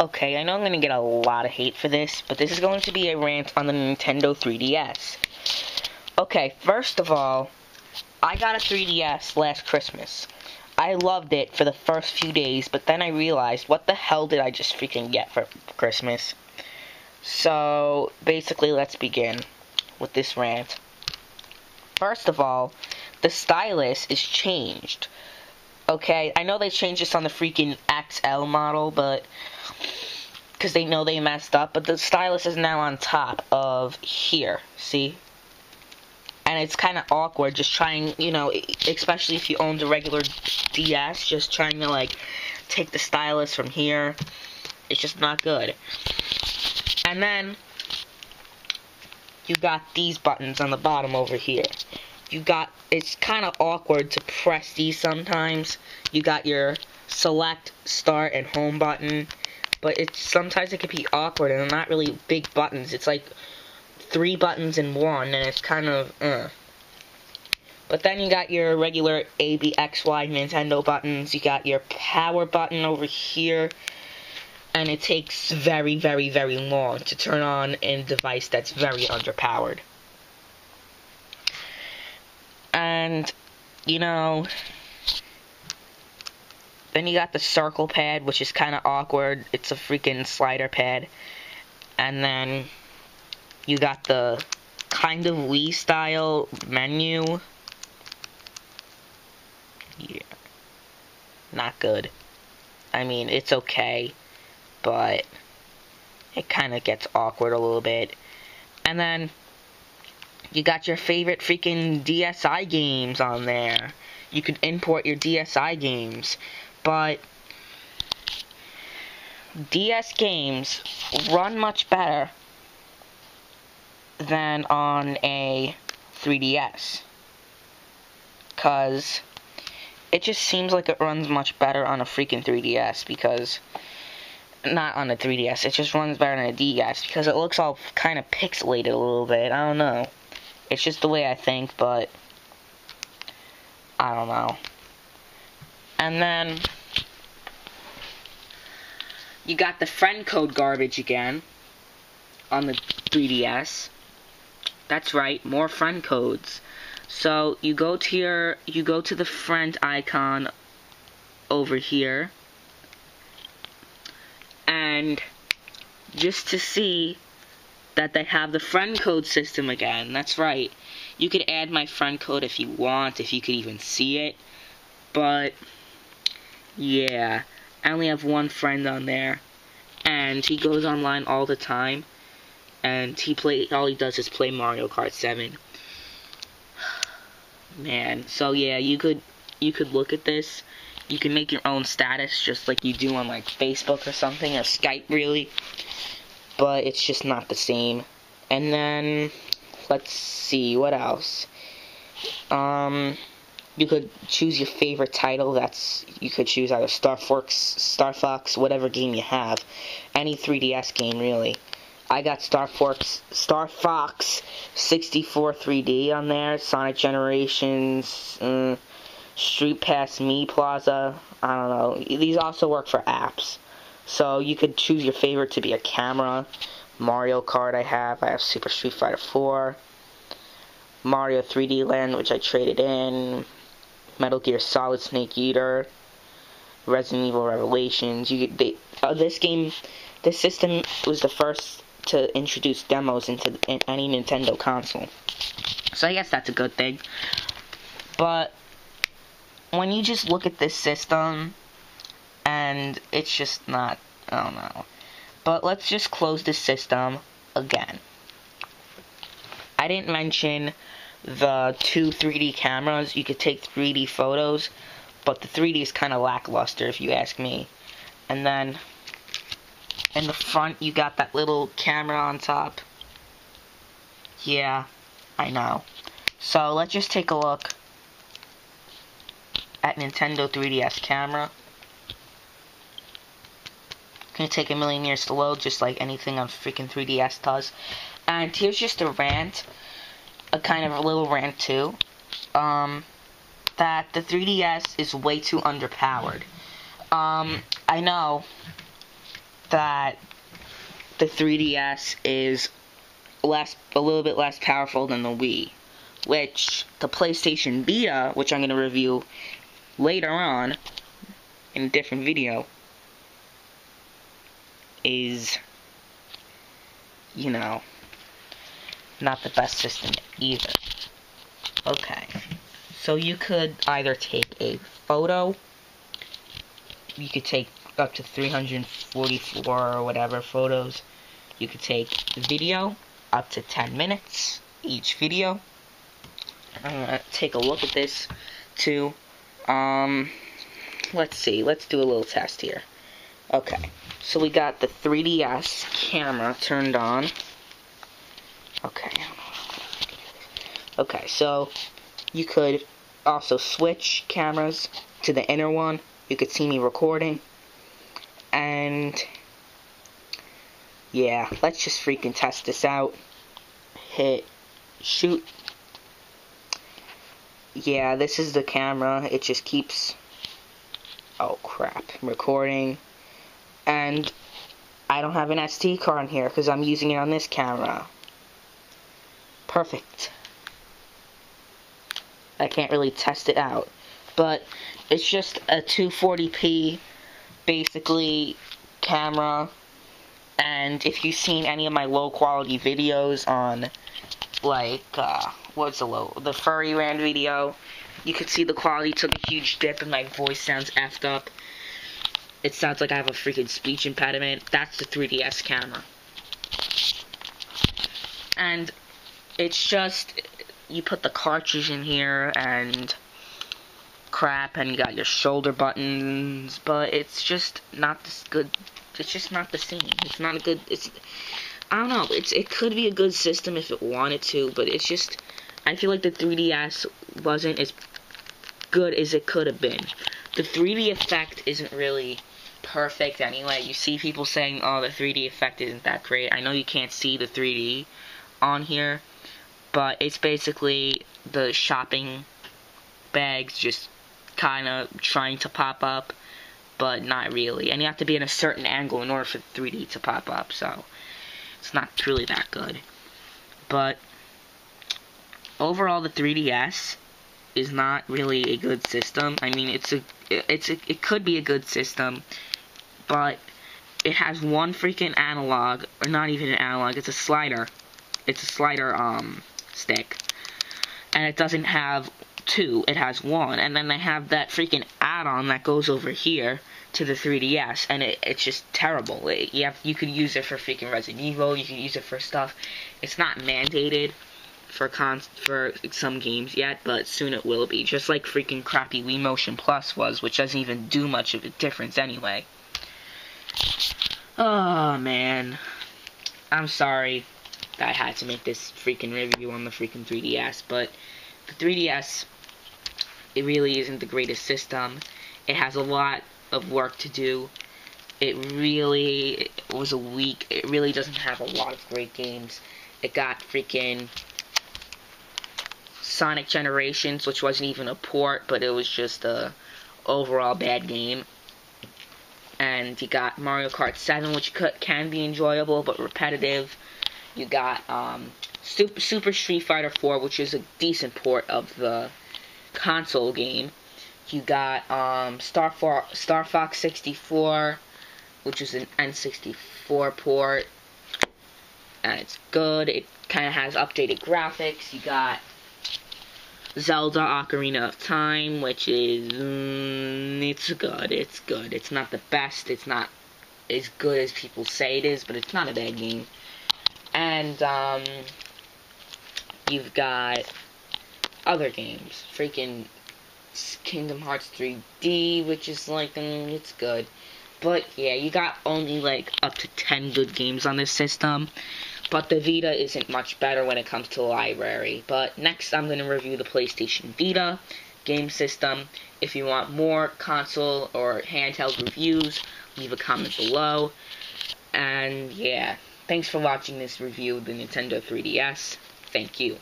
Okay, I know I'm going to get a lot of hate for this, but this is going to be a rant on the Nintendo 3DS. Okay, first of all, I got a 3DS last Christmas. I loved it for the first few days, but then I realized, what the hell did I just freaking get for Christmas? So, basically, let's begin with this rant. First of all, the stylus is changed. Okay, I know they changed this on the freaking XL model, but because they know they messed up, but the stylus is now on top of here, see? And it's kind of awkward just trying, you know, especially if you owned a regular DS, just trying to, like, take the stylus from here. It's just not good. And then, you got these buttons on the bottom over here. It's kind of awkward to press these sometimes. You got your select, start, and home button. But sometimes it can be awkward, and they're not really big buttons. It's like 3 buttons in one, and it's kind of, But then you got your regular A, B, X, Y Nintendo buttons. You got your power button over here. And it takes very, very, very long to turn on a device that's very underpowered. And, you know, then you got the circle pad, which is kind of awkward. It's a freaking slider pad. And then you got the kind of Wii style menu. Yeah. Not good. I mean, it's okay, but it kind of gets awkward a little bit. And then you got your favorite freaking DSi games on there. You could import your DSi games, but DS games run much better than on a 3DS, because it just seems like it runs much better on a freaking 3DS, because not on a 3DS, it just runs better on a DS, because it looks all kind of pixelated a little bit. I don't know. It's just the way I think, but I don't know. And then you got the friend code garbage again on the 3DS. That's right, more friend codes. So you go to the friend icon over here, and just to see that they have the friend code system again. That's right. You could add my friend code if you want, if you could even see it. But yeah, I only have one friend on there, and he goes online all the time, and all he does is play Mario Kart 7. Man, so yeah, you could look at this. You can make your own status just like you do on like Facebook or something, or Skype really. But it's just not the same. And then let's see, what else? You could choose your favorite title. You could choose either Star Fox, whatever game you have. Any 3DS game, really. I got Star Fox 64 3D on there, Sonic Generations, Street Pass Me Plaza, I don't know. These also work for apps. So you could choose your favorite to be a camera. Mario Kart I have Super Street Fighter 4, Mario 3D Land, which I traded in, Metal Gear Solid Snake Eater, Resident Evil Revelations. This system was the first to introduce demos into any Nintendo console. So I guess that's a good thing. But when you just look at this system, and it's just not, I don't know. But let's just close this system again. I didn't mention the 2 3D cameras. You could take 3D photos, but the 3D is kind of lackluster if you ask me. And then in the front, you got that little camera on top. Yeah, I know. So let's just take a look at Nintendo 3DS camera. Gonna take a million years to load, just like anything on freaking 3DS does. And here's just a rant, a kind of a little rant too, that the 3DS is way too underpowered. I know that the 3DS is a little bit less powerful than the Wii, which the PlayStation Vita, which I'm going to review later on in a different video, is, you know, not the best system either. Okay, so you could either take a photo, you could take up to 344 or whatever photos, you could take video, up to 10 minutes each video. I'm gonna take a look at this too. Let's see, let's do a little test here. Okay, so we got the 3DS camera turned on. Okay, so you could also switch cameras to the inner one. You could see me recording. And yeah, let's just freaking test this out. Hit shoot. Yeah, this is the camera. It just keeps, oh crap, recording. And I don't have an SD card in here because I'm using it on this camera. Perfect. I can't really test it out, but it's just a 240p basically camera. And if you've seen any of my low quality videos on, like, the furry land video, you could see the quality took a huge dip and my voice sounds effed up. It sounds like I have a freaking speech impediment. That's the 3DS camera. And it's just, you put the cartridge in here and crap, and you got your shoulder buttons, but it's just not this good. It's just not the same. It's not a good, I don't know, it could be a good system if it wanted to, but it's just, I feel like the 3DS wasn't as good as it could have been. The 3D effect isn't really perfect anyway. You see people saying, oh, the 3D effect isn't that great. I know you can't see the 3D on here, but it's basically the shopping bags just kind of trying to pop up, but not really. And you have to be in a certain angle in order for the 3D to pop up, so it's not really that good. But overall, the 3DS is not really a good system. I mean, it could be a good system, but it has one freaking analog, or not even an analog, it's a slider. It's a slider stick, and it doesn't have two, it has one. And then they have that freaking add-on that goes over here to the 3DS, and it's just terrible. You could use it for freaking Resident Evil, you could use it for stuff. It's not mandated for some games yet, but soon it will be. Just like freaking crappy Wii Motion Plus was, which doesn't even do much of a difference anyway. Oh man, I'm sorry that I had to make this freaking review on the freaking 3DS, but the 3DS, it really isn't the greatest system. It has a lot of work to do. It really doesn't have a lot of great games. It got freaking Sonic Generations, which wasn't even a port, but it was just a overall bad game. And you got Mario Kart 7, which can be enjoyable but repetitive. You got Super Street Fighter 4, which is a decent port of the console game. You got Star Fox 64, which is an N64 port, and it's good. It kind of has updated graphics. You got Zelda Ocarina of Time, which is, it's good. It's not the best. It's not as good as people say it is, but it's not a bad game. And you've got other games. Freaking Kingdom Hearts 3D, which is like, it's good. But yeah, you got only like up to 10 good games on this system. But the Vita isn't much better when it comes to the library. But next I'm going to review the PlayStation Vita game system. If you want more console or handheld reviews, leave a comment below. And yeah, thanks for watching this review of the Nintendo 3DS. Thank you.